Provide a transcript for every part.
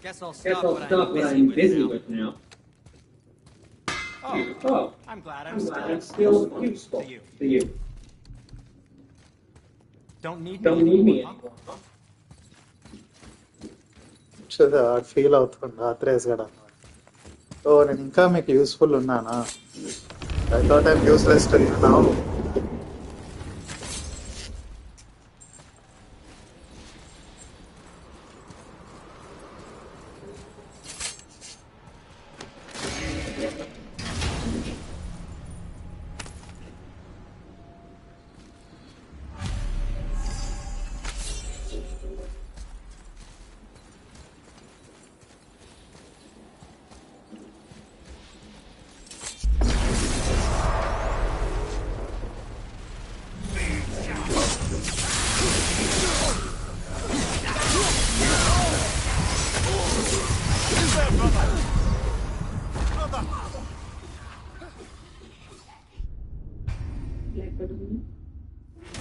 Guess I'll Guess stop I'll what stop I'm what busy I'm with busy now. with now. Oh, Oh, I'm glad I'm I'm still useful to you. to you. Don't need me Don't need me anymore, huh? anymore, huh? Feel అవుతుంది ఆత్రేస్ గడ ఓ నేను ఇంకా మీకు useful ఉన్నానా I thought I'm useless to you now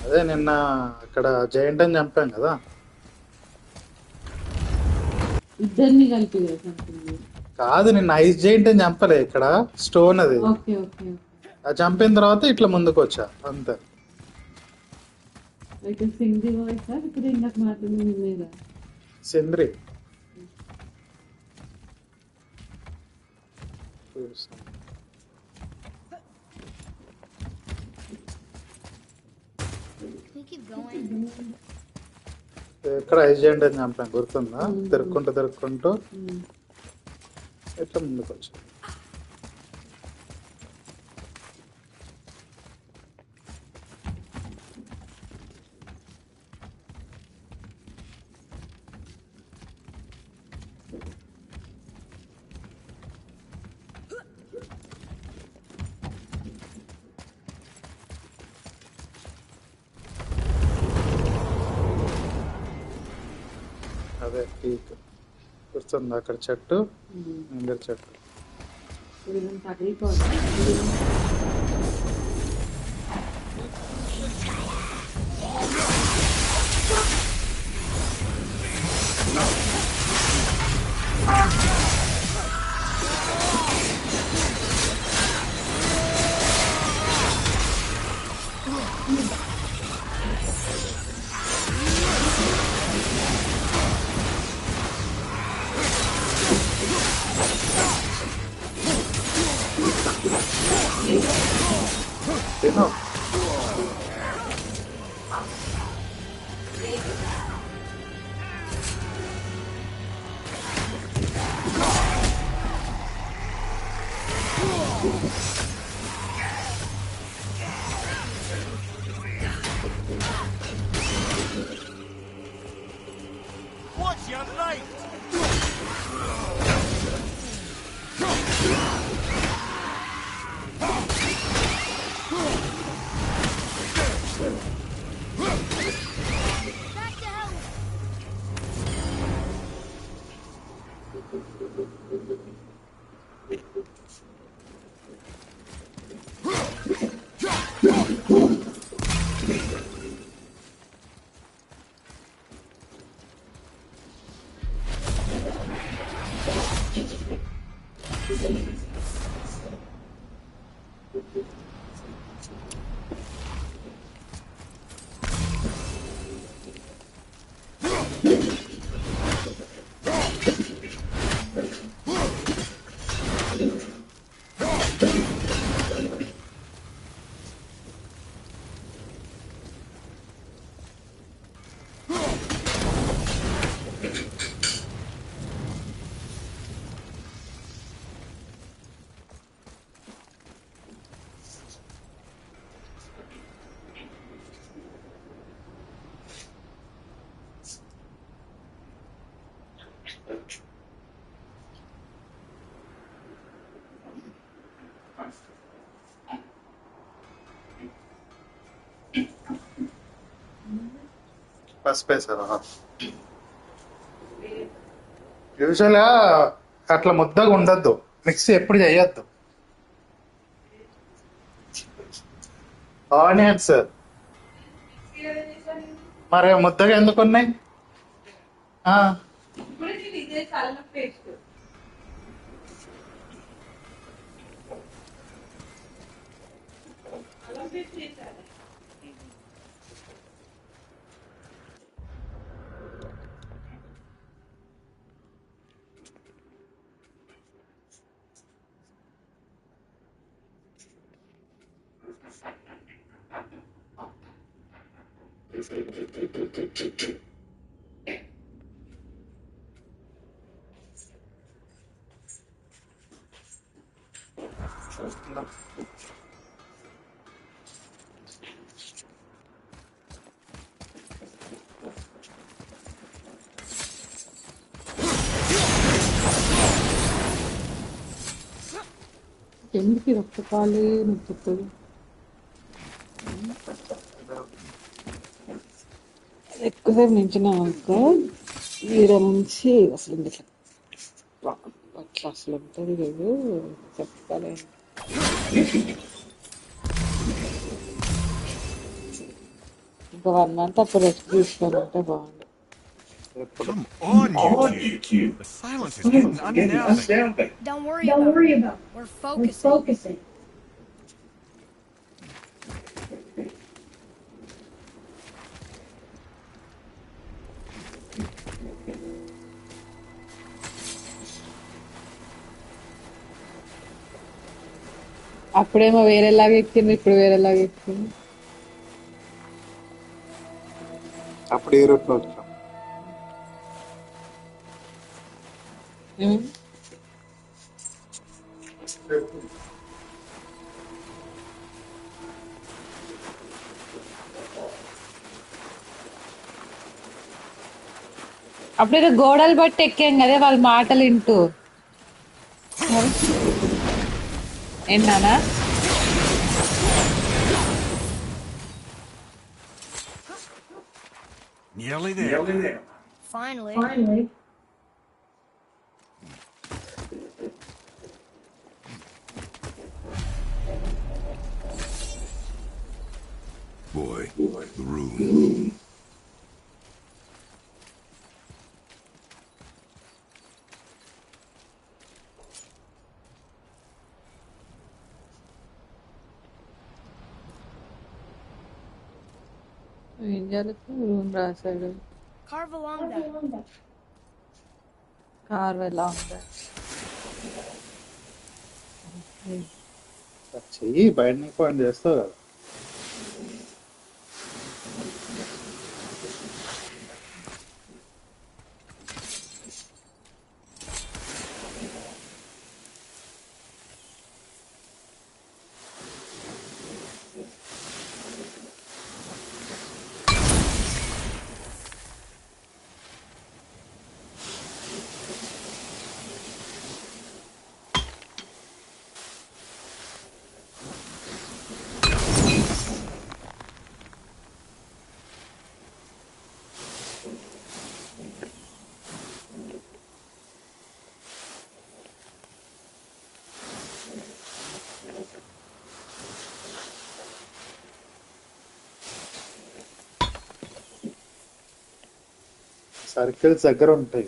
అదే నిన్న అక్కడ giant అని చంపాం కదా ఇద్దరిని కలిపి కాదు నిన్న ఐస్ జైంట్ అని చంపలే ఇక్కడ స్టోన్ అది ఓకే ఓకే అది చంపిన తర్వాత ఇట్లా ముందుకు వచ్చా అంతే అయితే సింధి వాయిస్ ఇప్పుడు ఇందాక మాట్లాడింది మీద సింద్రి ఎక్కడ ఐస్ జైంట్ అని చంపాం గుర్తుందా తిరుక్కుంటూ ఇట్లా ముందుకు వచ్చా అదే పీక్ గుర్తుంది అక్కడ చెట్టు ముందర చెట్టు తిను What's your name? పసిపేసారా యూజువల్గా అట్లా ముద్దగా ఉండద్దు మిక్సీ ఎప్పుడు చేయొద్దు ఆనియన్స్ మరి ముద్దగా ఎందుకు ఉన్నాయి ఇదే కళ్ళ పేస్ట్ అల్లం పేస్ట్ చేశారు. ఎందుకు ఇది ఒక్క కాలే నొప్పుతుంది? ఎక్కువసేపు నించున్నాక ఈడ నుంచి అసలు ఇట్లా అట్లా అసలు ఉంటుంది లేదు చెప్పాలి. ఇంకా 1 month అప్పుడు రెస్ట్ తీసుకోవాలంటే బాగుంది. Come on, you two. The silence is getting unnerving. Don't worry about it. We're focusing. అప్పుడేమో వేరేలాగా ఎక్కింది, ఇప్పుడు వేరేలాగా ఎక్కింది. అప్పుడు ఏ రూట్లో వచ్చాం? అప్పుడేదో గోడలు బట్టి ఎక్కాం కదా వాళ్ళ మాటలు వింటూ. ఏంటన్నా Nearly there. Finally. Boy, the room. ఏం జరుగుతుంది? రూమ్ రాశాడు. Carve along that. కార్ ఎలా ఉందా? చెయ్యి బయట పాయింట్ చేస్తావు కదా. సర్కిల్స్ దగ్గర ఉంటాయి.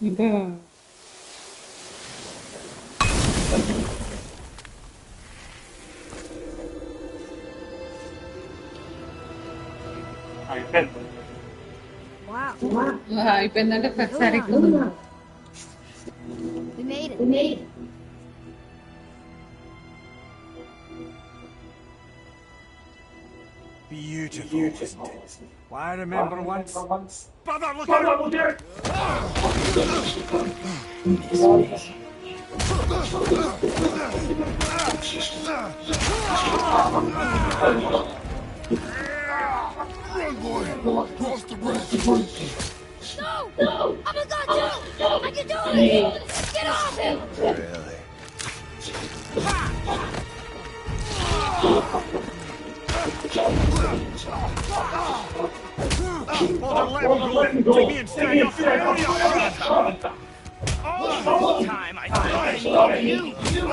ఇంకా Wow. అయిపోయిందంటే ప్రతిసారి We made it. Beautiful, isn't it? Why, I remember once. Brother, look out! Run, boy! Cross the bridge! No! I'm a god too! I can do it! Get off him! Really? Hold on, let me go. Take me instead. You'll find out. All the time I thought I needed you.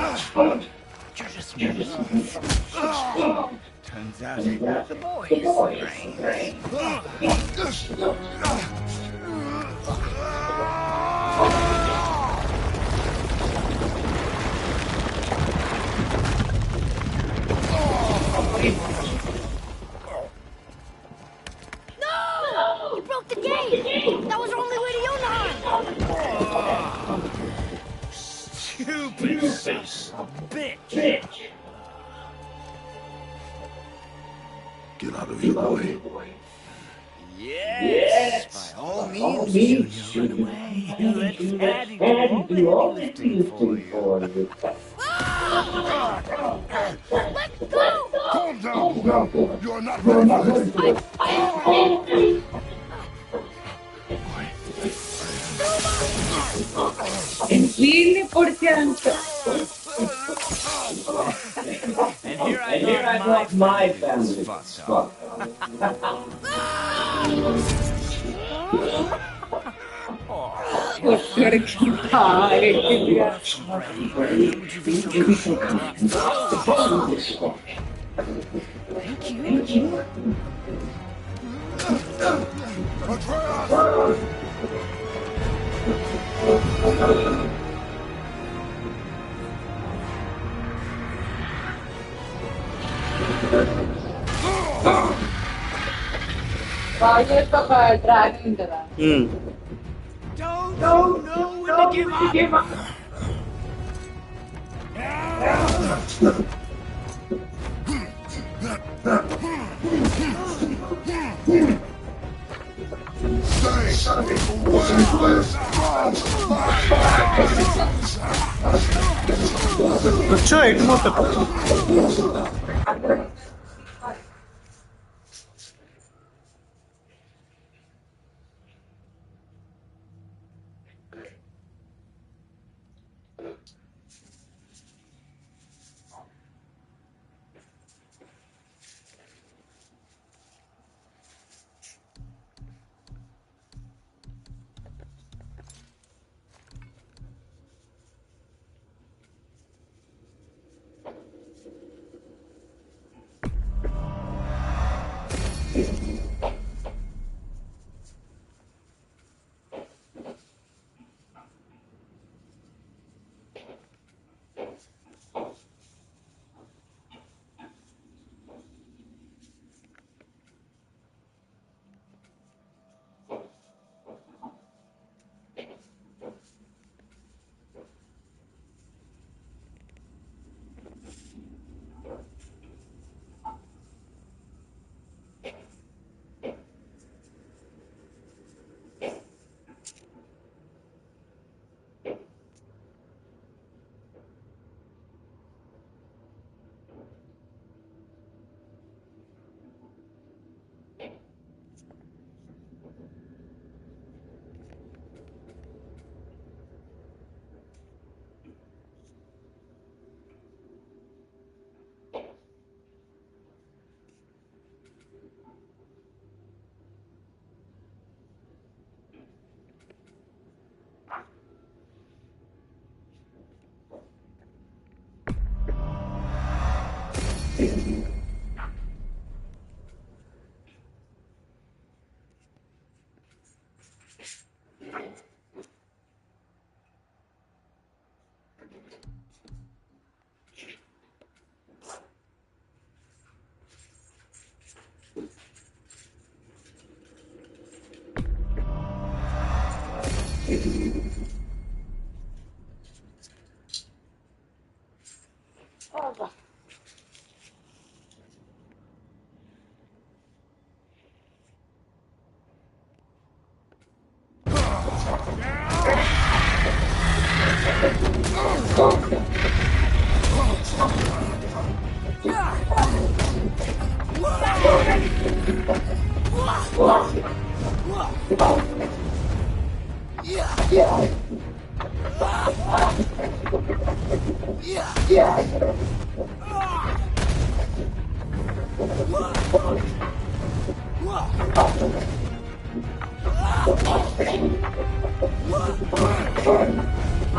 You're just turns out the boy is No! You broke the gate! That was our only way to Yonah! stupid bitch. Get out of here, boy. Yes, by all means, Junior, run away. Let's Addie do all the heavy lifting for you. Let go! Calm down, boy. You are not ready for this. వీడిని పొడిచారంట. And here I thought my family was fucked up. ఒక్కడికి తాగెక్కిందిగా. వాళ్ళ ఒక dragon ఉంటుందా? Don't know when to give up. వచ్చా ఎటు మొత్తం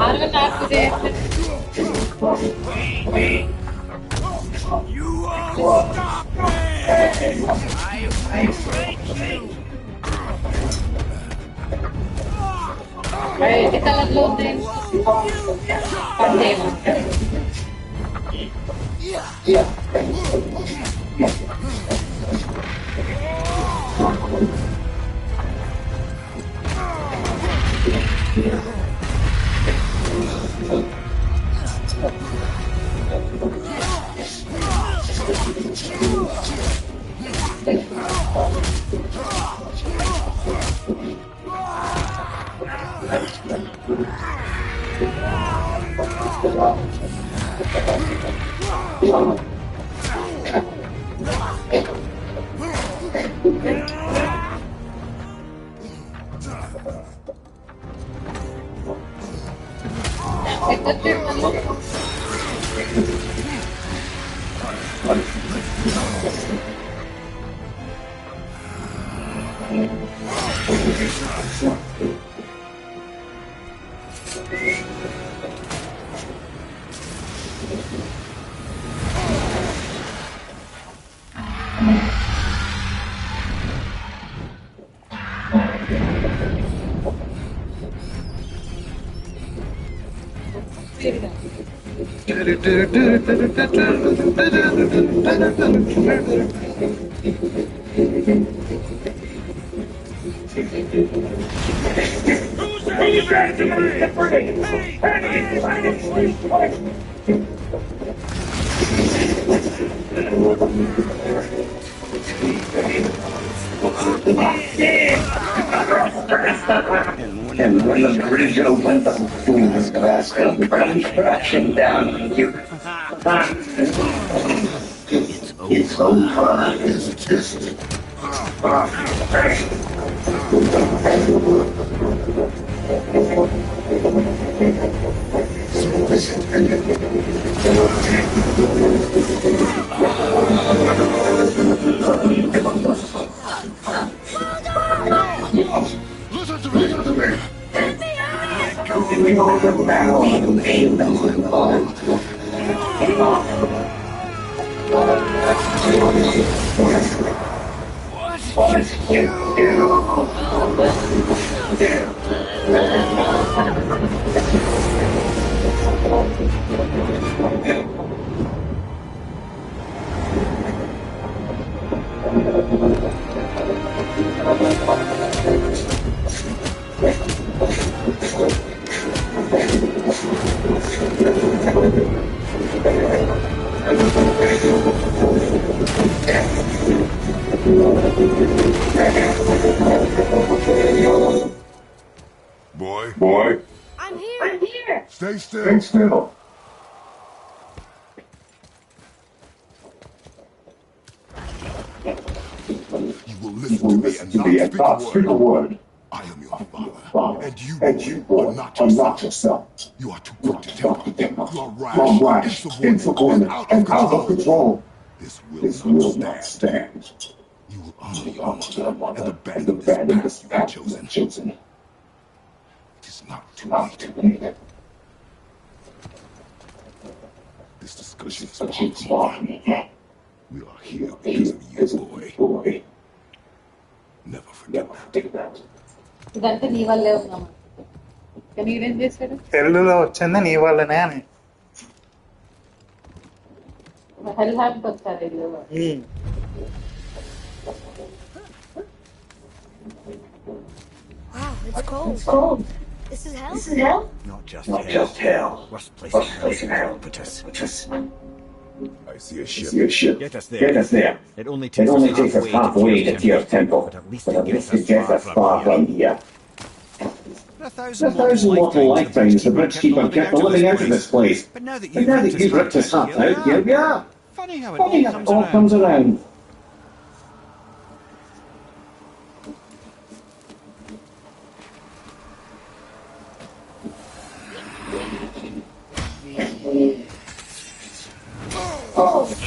Arvind నాకు చేస్తే You won't stop me! I will break you! Red colour లో ఉంది పట్టేమో And when the bridge opens, the fool's glass will come crashing down on you. It's over. Listen to me! We all the battle and pain them alone. What you do? Boy. I'm here. Stay still. You will listen to me and not speak a word. I am your father, and you are not yourself. You are too quick to temper. You are rash, insubordinate, and out of control. This will not stand. You will honor your mother and abandon this path you have chosen. It is not too late. This discussion is for me. We are here because of you, boy. Never forget that. ఇదంతా నీ వల్లే ఉన్నామా కానీ ఈడేం చేశాడు తెలుగులో వచ్చింది నీ వల్లనే అని హెల్ హ్యాప్ వచ్చారు ఇల్లు Wow, it's cold. This is hell? Not just hell. Worst place in hell. Put us. I see a ship. Get us there. It only takes us halfway to Tyr's temple. But at least it gets us far from here. A thousand mortal lifetimes the bridge keeper kept living out of this place. But now that you've ripped his heart out, here we are. Funny how it all comes around. Boy.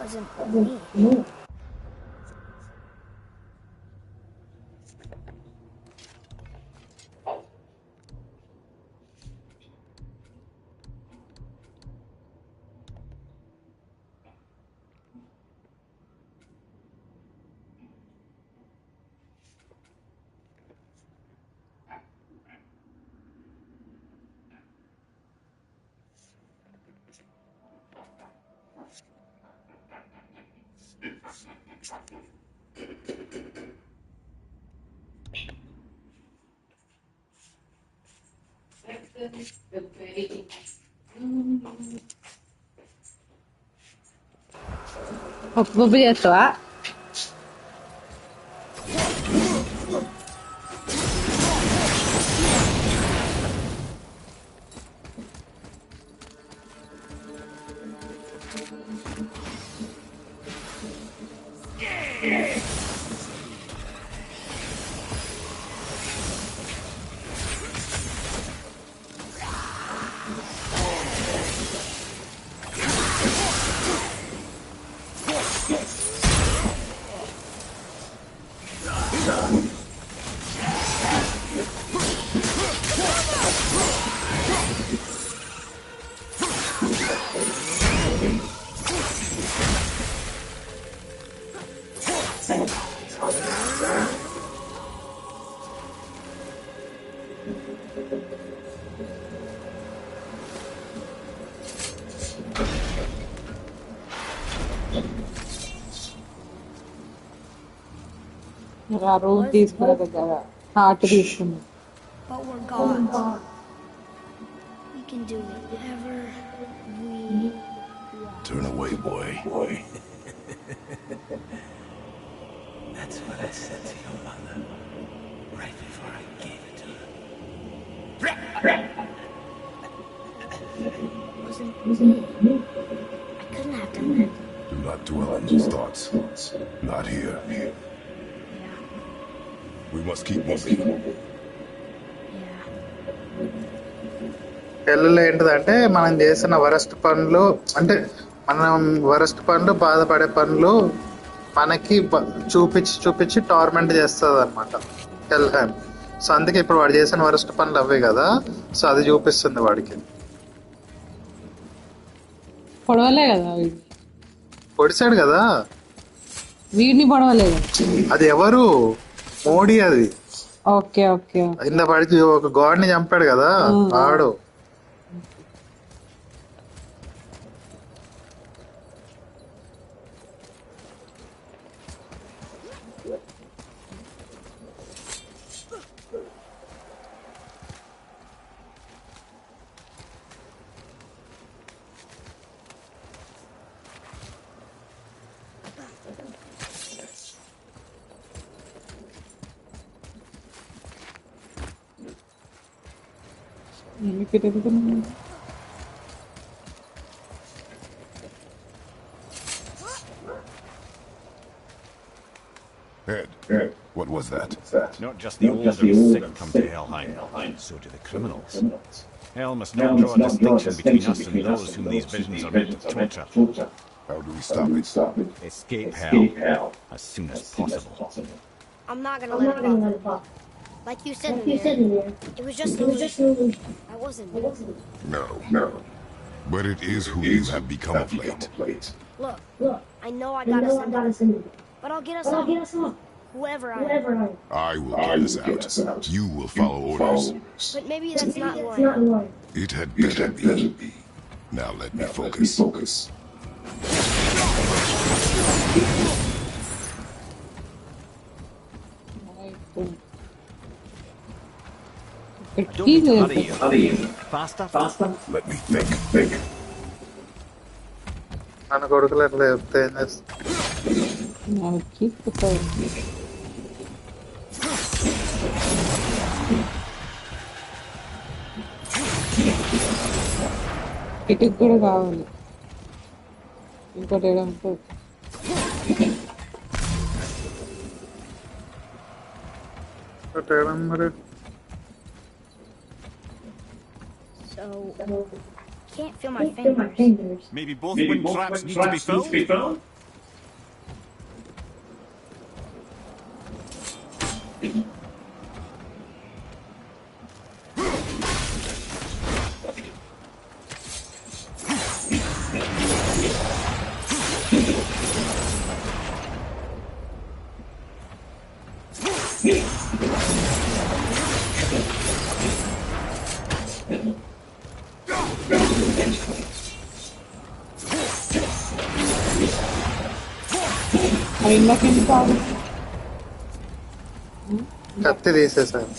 Wasn't me. పప్పు చేస్తావా? ఆ room తీసుకున్న దగ్గర heart తీసుకున్నా. But we're gods. We can do whatever we Turn away, boy. That's what I said to your mother right before I gave it to her. wasn't me. I couldn't have done that. Do not dwell on those thoughts. Not here. Yeah. We must keep moving. Yeah. పెళ్ళిలో ఏంటిదంటే మనం చేసిన worst పనులు, అంటే మనం worst పనులు, బాధపడే పనులు మనకి చూపించి టార్మెంట్ చేస్తుంది అనమాట హెల్హెమ్. సో అందుకే ఇప్పుడు వాడు చేసిన వరస్ట్ పనులు అవే కదా, సో అది చూపిస్తుంది వాడికి. పొడవలే కదా వీడు, పొడిచాడు కదా, వీడిని పొడవలేదు. అది ఎవరు? మోడీ అది. ఓకే ఓకే ఇంత పడిచి ఒక గాడ్ ని చంపాడు కదా ఆడు. Ed, what was that? Not just the old and sick come to Helheim, so do the criminals. Hell must not draw a distinction between us and those whom these visions are meant to torture. How do we stop it? Escape hell as soon as possible. I'm not gonna let it pop. Like you said in there, it was just an illusion. I wasn't. No. But it is who you have become of late. Look, I know I gotta send it, but I'll get us out. Whoever I am. I will get us out. You will follow orders. But maybe that's not who I am. It had better be. Now let me focus. I don't need to hurry you. Faster? Let me think. మన కొడుకులు ఎట్లా చెప్తే ఏం చేస్తా? ఇటుకు కూడా కావాలి, ఇంకోటి ఏదో ఉంటుంది. మరి So, can't feel my fingers. Maybe both wind traps need to be filled? అవి ఇందాకేం కాదు, కత్తి తీసేసాను.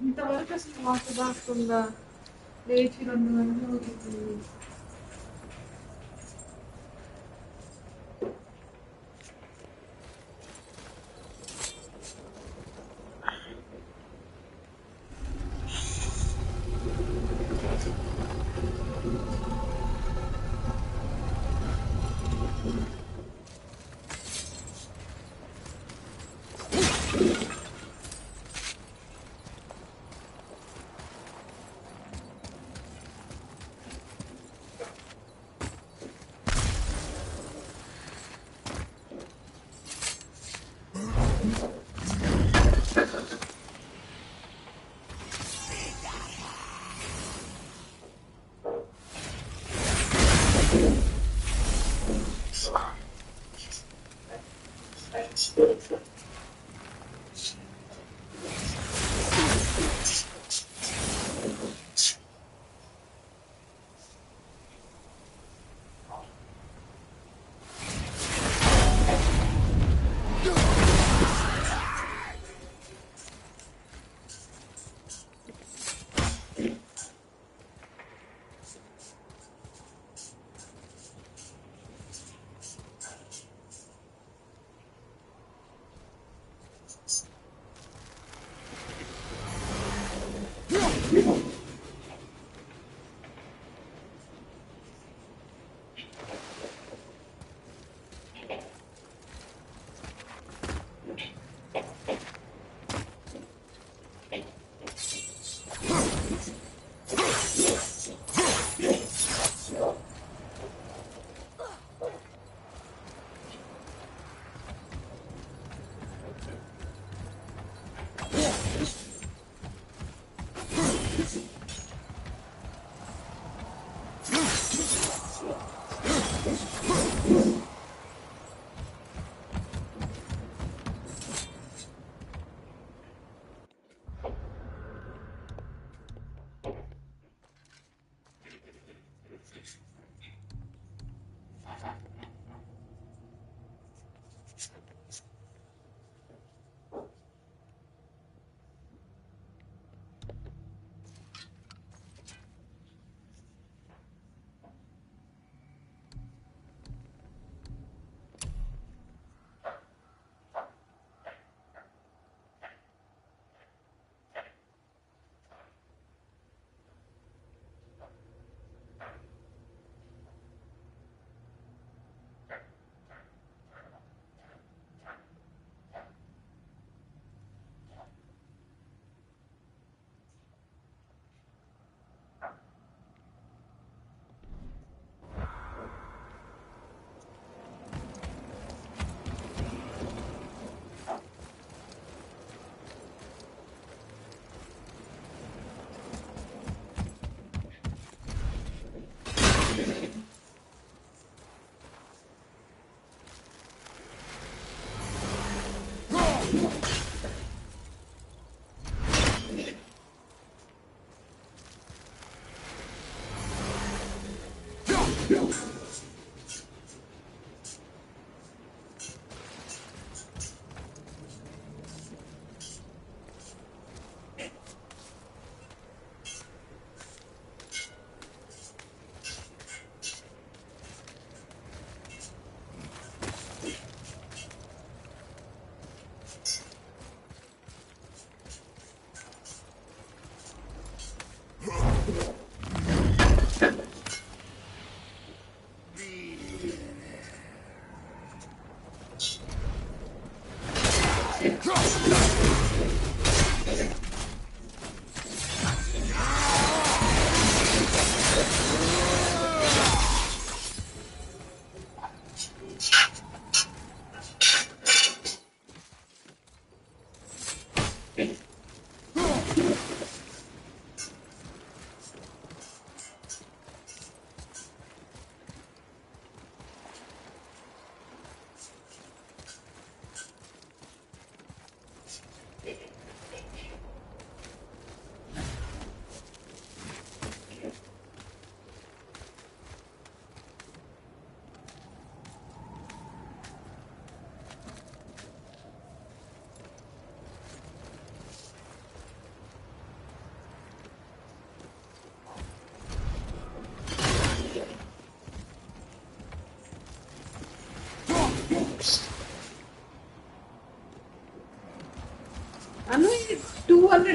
ఇంతవరకు అసలు వాటర్ దాక్కుండా లేచి 2 గంటలు అవుతుంది.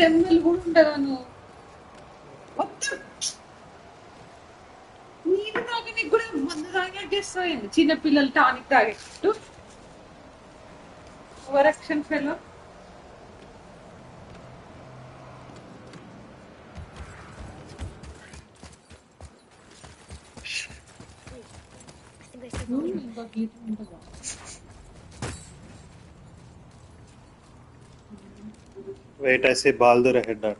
ఎంఎల్ కూడా ఉంటుందాను మొత్తం నీకు తాగడానికి కూడా మందు తాగేస్తాయండి చిన్నపిల్లలు టానిక్ తాగేటట్టు overaction fellow I think I see Molly. Wait I see Baldur head అంట.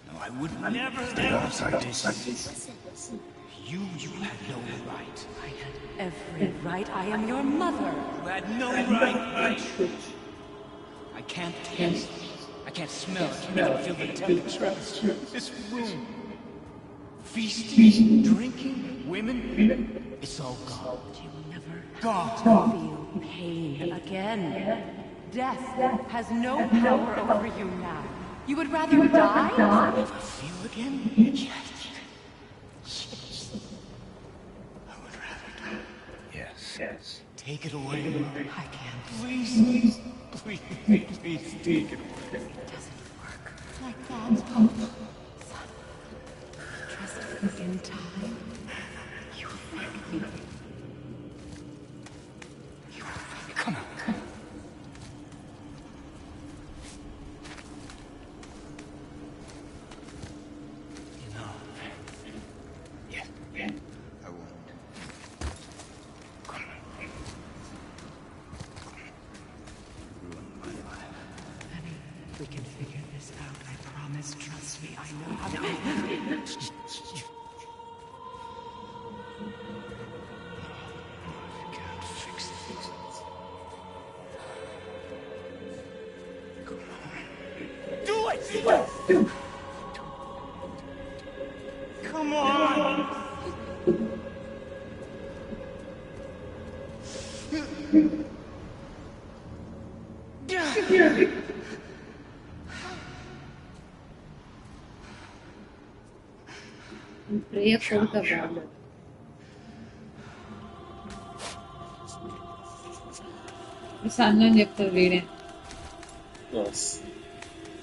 No, I would never have this. You had no right. I had every right. I am your mother. You had no right. I can't taste. I can't smell. I can't even feel the temperature of this room. Feasting, drinking, women. It's all gone. You will never Gone. feel pain again. Death has no power over you now. You would rather die? Never feel again? Yes. I would rather die. Yes. Take it away. I can't. Please, take it away. It doesn't work like that. Son, trust me in time. You will thank me. You will thank me. Come on. You know. Yeah. I won't. Come on. Ruin my life. Honey, we can figure this out. I promise. Trust me. I know how to. I can't fix it. Come on. Do it! Come on! ప్రేయ కొడుక బాగా sun అని చెప్తారు వీడే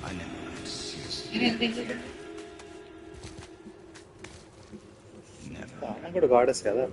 I never meant to see us. నేను ఎంత ఇంటి Never. ఆయన కూడా గాడెస్ కదా.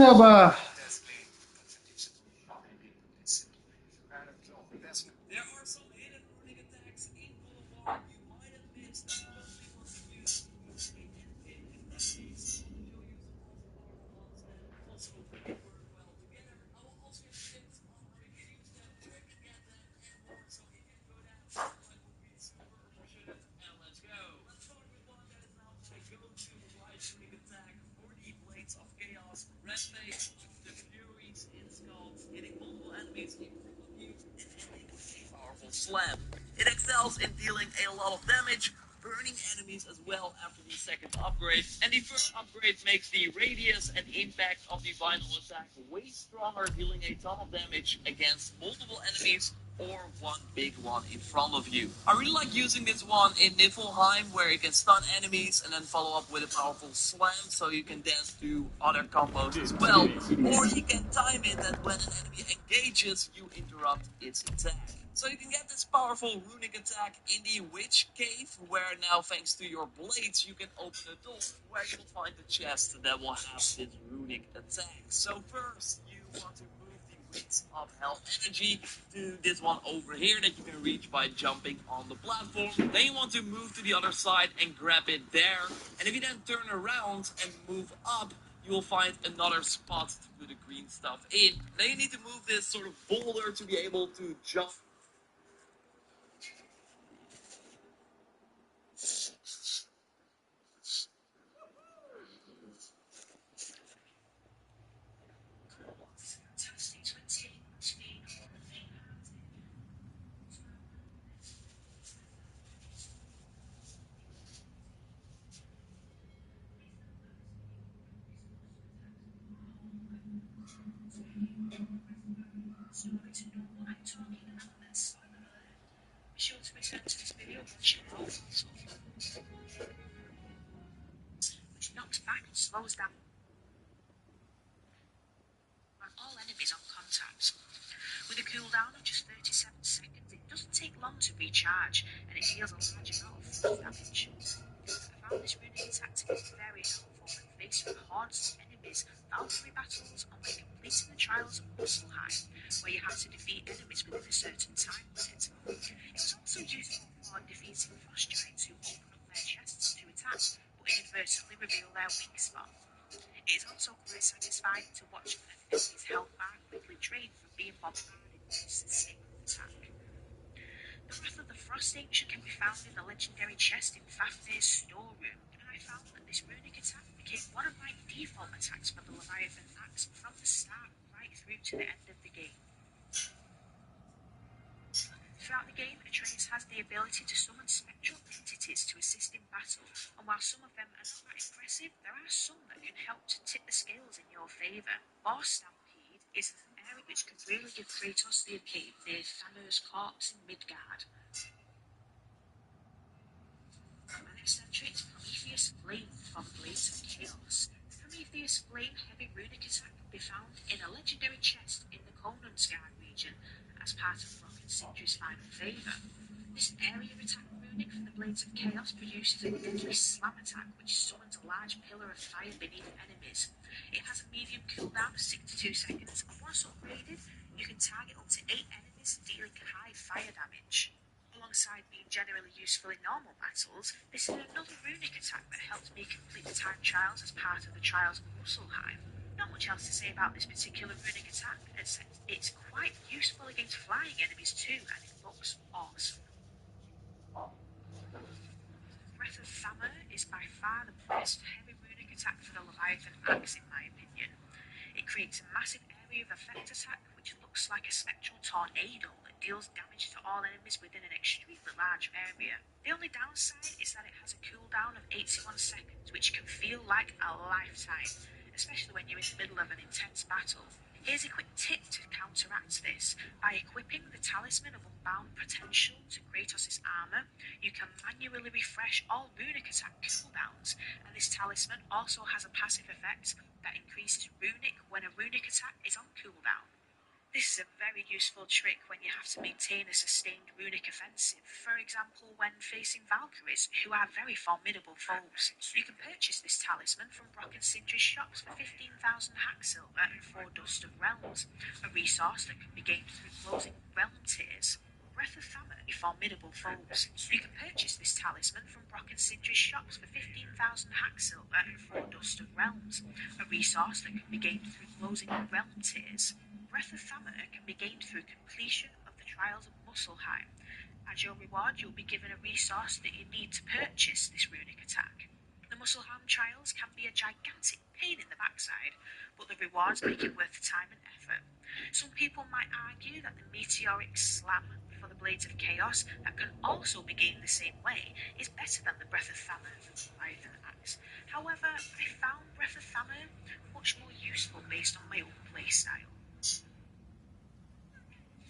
అబ్బా There are some hidden runic attacks in Boulevard you might have missed. I probably want to use Crusade and Pit. In that case, I will show you some awesome powerful ones that also work well together. I will also give tips on how you can use them, where you can get them, and more. So if you enjoy that, like would be super appreciated. And let's go. Let's start with one that is now my go-to right runic attack for the Blades of Chaos. Red Face, the Furies in skulls, hitting multiple enemies in front of you and ending with a powerful slam. It excels in dealing a lot of damage, burning enemies as well after the second upgrade, and the first upgrade makes the radius and impact of the final attack way stronger, dealing a ton of damage against multiple enemies or one big one in front of you. I really like using this one in Niflheim, where you can stun enemies and then follow up with a powerful slam, so you can dance to other combos as well, or you can time it that when an enemy engages, you interrupt its attack. So you can get this powerful runic attack in the Witch Cave, where now thanks to your blades you can open a door where you'll find the chest that will have this runic attack. So first you want to move the Winds of Hell energy to this one over here that you can reach by jumping on the platform. Then you want to move to the other side and grab it there. And if you then turn around and move up, you will find another spot to put the green stuff in. Then you need to move this sort of boulder to be able to jump. Which knocks back and slows down on all enemies on contact. With a cooldown of just 37 seconds, it doesn't take long to recharge, and it deals a large amount of full damage. I found this runic attack to be very helpful when faced with hordes of enemies, Valkyrie battles, and when completing the Trials of Muspelheim, where you have to defeat enemies within a certain time limit. It was also useful for defeating frost giants who open up their chests to attack, but inadvertently reveal their weak spot. It is also quite satisfying to watch an enemy's health bar quickly drain from being bombarded with a sustained attack. The Wrath of the Frost Ancient can be found in the legendary chest in Fafnir's storeroom, and I found that this runic attack became one of my default attacks for the Leviathan Axe from the start right through to the end of the game. Throughout the game, Atreus has the ability to summon spectral entities to assist in battle, and while some of them are not that impressive, there are some that can help to tip the scales in your favour. Boss Stampede is an area which can really give Kratos the okay near Thanos' corpse in Midgard. My next entry is Prometheus Flame from Blades of Chaos. The Prometheus Flame heavy runic attack can be found in a legendary chest in the Konungsgard region as part of Rock and Sindri's final favour. This area attack runic from the Blades of Chaos produces a deadly slam attack which summons a large pillar of fire beneath enemies. It has a medium cooldown of 62 seconds, and once upgraded, you can target up to 8 enemies, dealing high fire damage. Alongside being generally useful in normal battles, this is another runic attack that helped me complete the time trials as part of the Trials of Muspelheim. Not much else to say about this particular runic attack, except it's quite useful against flying enemies too, and it looks awesome. Breath of Thamur is by far the best heavy runic attack for the Leviathan Axe in my opinion. It creates a massive area of effect attack which looks like a spectral tornado that deals damage to all enemies within an extremely large area. The only downside is that it has a cooldown of 81 seconds, which can feel like a lifetime, especially when you're in the middle of an intense battle. Here's a quick tip to counteract this. By equipping the Talisman of Unbound Potential to Kratos' armour, you can manually refresh all runic attack cooldowns, and this talisman also has a passive effect that increases runic when a runic attack is on cooldown. This is a very useful trick when you have to maintain a sustained runic offensive, for example when facing Valkyries, who are very formidable foes. You can purchase this talisman from Brock and Sindri's shops for 15,000 hack silver and 4 Dust of Realms, a resource that can be gained through closing realm tiers. Breath of Famine, formidable foes. You can purchase this talisman from Brock and Sindri's shops for 15,000 hack silver and 4 Dust of Realms, a resource that can be gained through closing realm tiers. Breath of Famine can be gained through completion of the Trials of Muspelheim. As your reward, you'll be given a resource that you need to purchase this runic attack. The Muspelheim Trials can be a gigantic pain in the backside, but the rewards make it worth the time and effort. Some people might argue that the Meteoric Slam for the Blades of Chaos, that can also be gained the same way, is better than the Breath of Famine for the Leviathan Axe. However, I found Breath of Famine much more useful based on my own playstyle.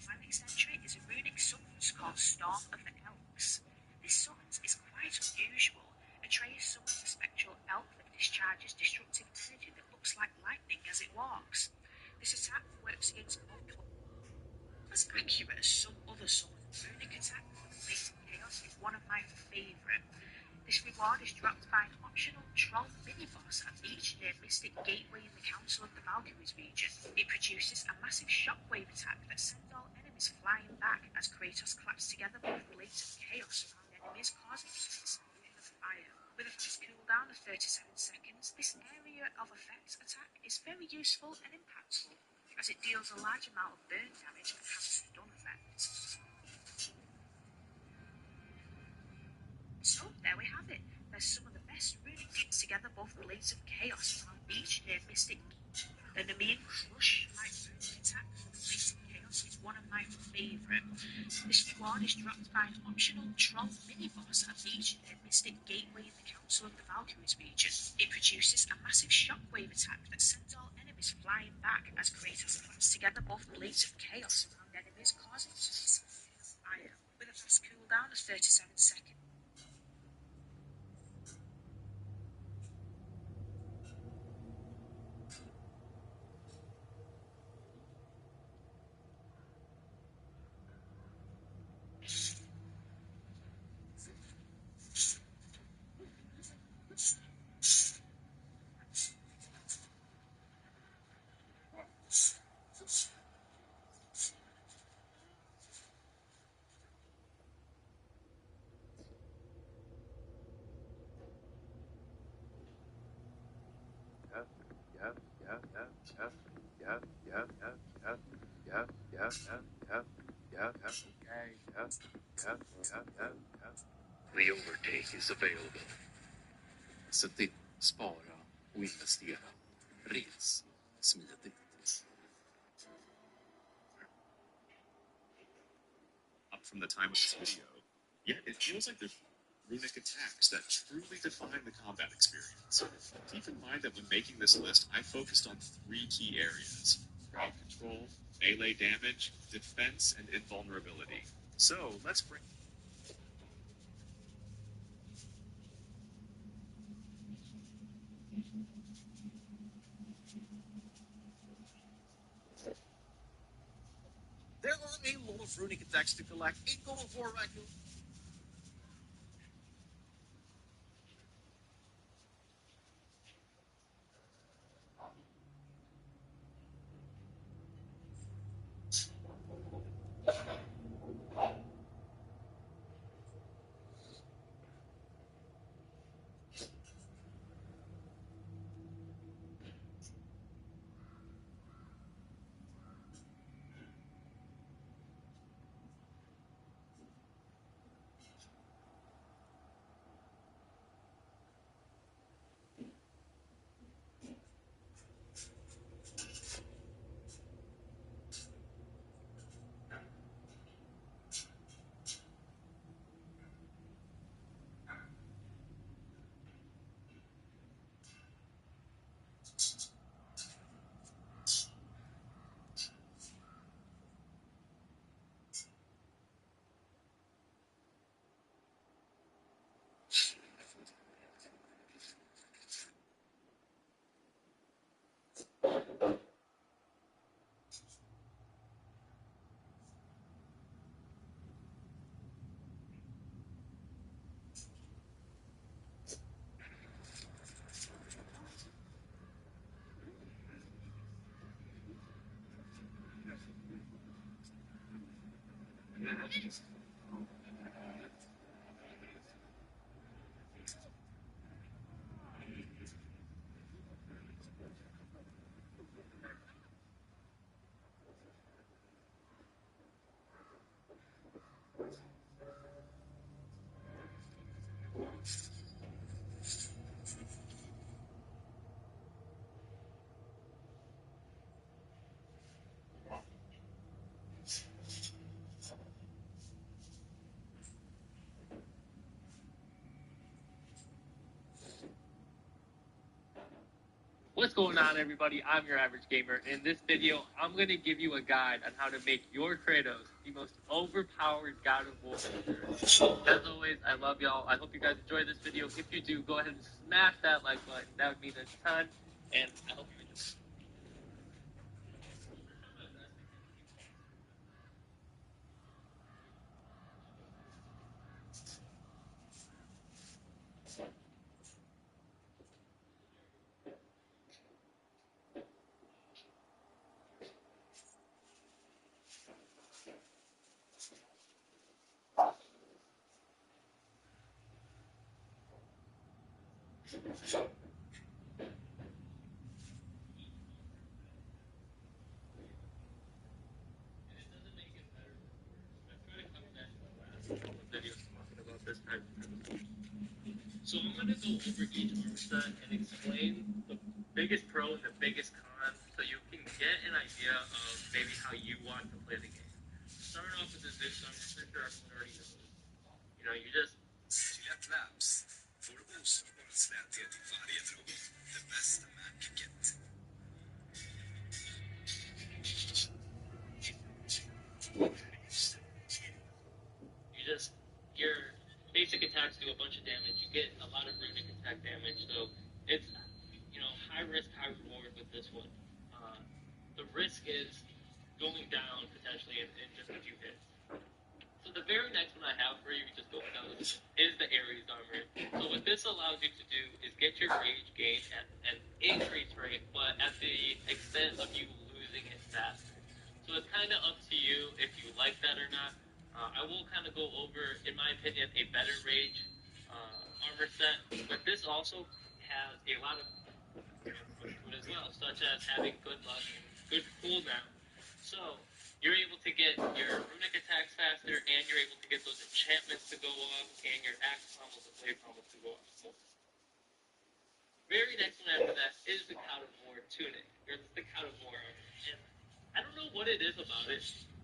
My next entry is a runic summons called Storm of the Elks. This summons is quite unusual. Atreus summons a spectral elk that discharges destructive energy that looks like lightning as it walks. This attack works against multiple. As accurate as some other summons, runic attack for the Blades of Chaos is one of my favourite. This reward is dropped by an optional troll mini-boss at each near Mystic Gateway in the Council of the Valkyries region. It produces a massive shockwave attack that sends all enemies flying back as Kratos claps together both Blades of Chaos around enemies, causing them to fire. With a fast cooldown of 37 seconds, this area of effects attack is very useful and impactful, as it deals a large amount of burn damage and has stun effects. So, there we have it. There's some of the best runic deals together, both Blades of Chaos around each near Mystic. The Nemean Crush type runic attack for the Blades of Chaos is one of my favourite. This reward is dropped by an optional troll mini-boss at each near Mystic Gateway in the Council of the Valkyries region. It produces a massive shockwave attack that sends all enemies flying back as Kratos claps together both Blades of Chaos around enemies, causing them to fire. With a fast cooldown of 37 seconds. The Overtake is available. Se till, spara och investera. Res smidigt. Up from the time of this video, yet it feels like there's runic attacks that truly define the combat experience. Keep in mind that when making this list, I focused on 3 key areas: crowd control, melee damage, defense, and invulnerability. So let's bring. There are a lot of runic attacks to collect in God of War Ragnarok. What's going on, everybody? I'm your average gamer. In this video, I'm going to give you a guide on how to make your Kratos the most overpowered God of War. As always, I love y'all. I hope you guys enjoyed this video. If you do, go ahead and smash that like button. That would mean a ton, and I hope you enjoy. So I'm going to go over each armor set and explain the biggest pro and the biggest con so you can get an idea of maybe how you want to play the game. Starting off with this Zeus armor, I'm sure everyone already knows. You know, you just... Gillette Labs. Får osårbar släthet i varje drog. Det bästa med picket. Your basic attacks do a bunch of damage. You get a lot of runic attack damage, so it's, you know, high risk, high reward with this one. The risk is going down potentially in just a few hits. So the very next one I have for you, just going down this, is the Ares armor. So what this allows you to do is get your rage gain at an increased rate, but at the extent of you losing it faster. So it's kind of up to you if you like that or not. I will kind of go over, in my opinion, a better rage armor set, but this also has a lot of perks to it as well, such as having good luck and good cooldown. So you're able to get your runic attacks faster, and you're able to get those enchantments to go off, and your axe pommels and blade pommels to go off more. Very next one after that is the God of War tunic, or the God of War armor. And I don't know what it is about it,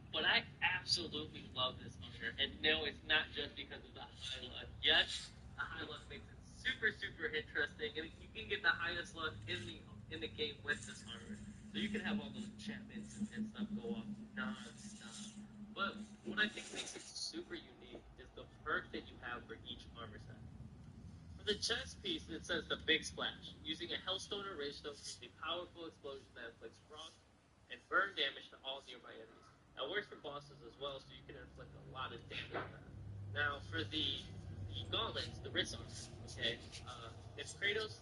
but I absolutely love this armor. And no, it's not just because of the high luck. Yes, the high luck makes it super, super interesting, and you can get the highest luck in the game with this armor. So you can have all those enchantments and stuff go off non-stop. But what I think makes it super unique is the perk that you have for each armor set. For the chest piece, it says the Big Splash. Using a Hellstone or Ragestone creates a powerful explosion that inflicts frost and burn damage to all nearby enemies. That works for bosses as well, so you can inflict a lot of damage with that. Now, for the gauntlets, the wrist armor, okay, if Kratos'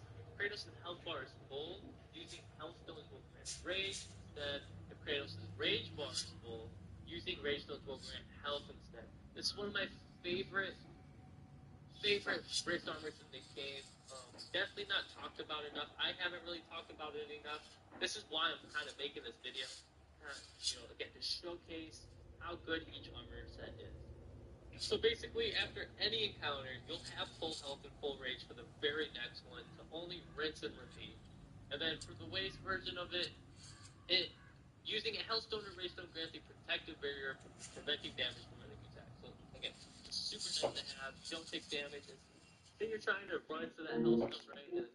health bar is full, using Hellstones will grant rage instead. If Kratos' rage bar is full, using Ragestones will grant health instead. This is one of my favorite wrist armors in the game. Definitely not talked about enough. I haven't really talked about it enough. This is why I'm kind of making this video. Again, to showcase how good each armor set is. So basically, after any encounter, you'll have full health and full rage for the very next one to only rinse and repeat. And then for the waste version of it, using a Hellstone or Raystone grants a protective barrier, preventing damage from enemy attacks. So again, it's super nice to have. You don't take damage. Then you're trying to run into that Hellstone, right? And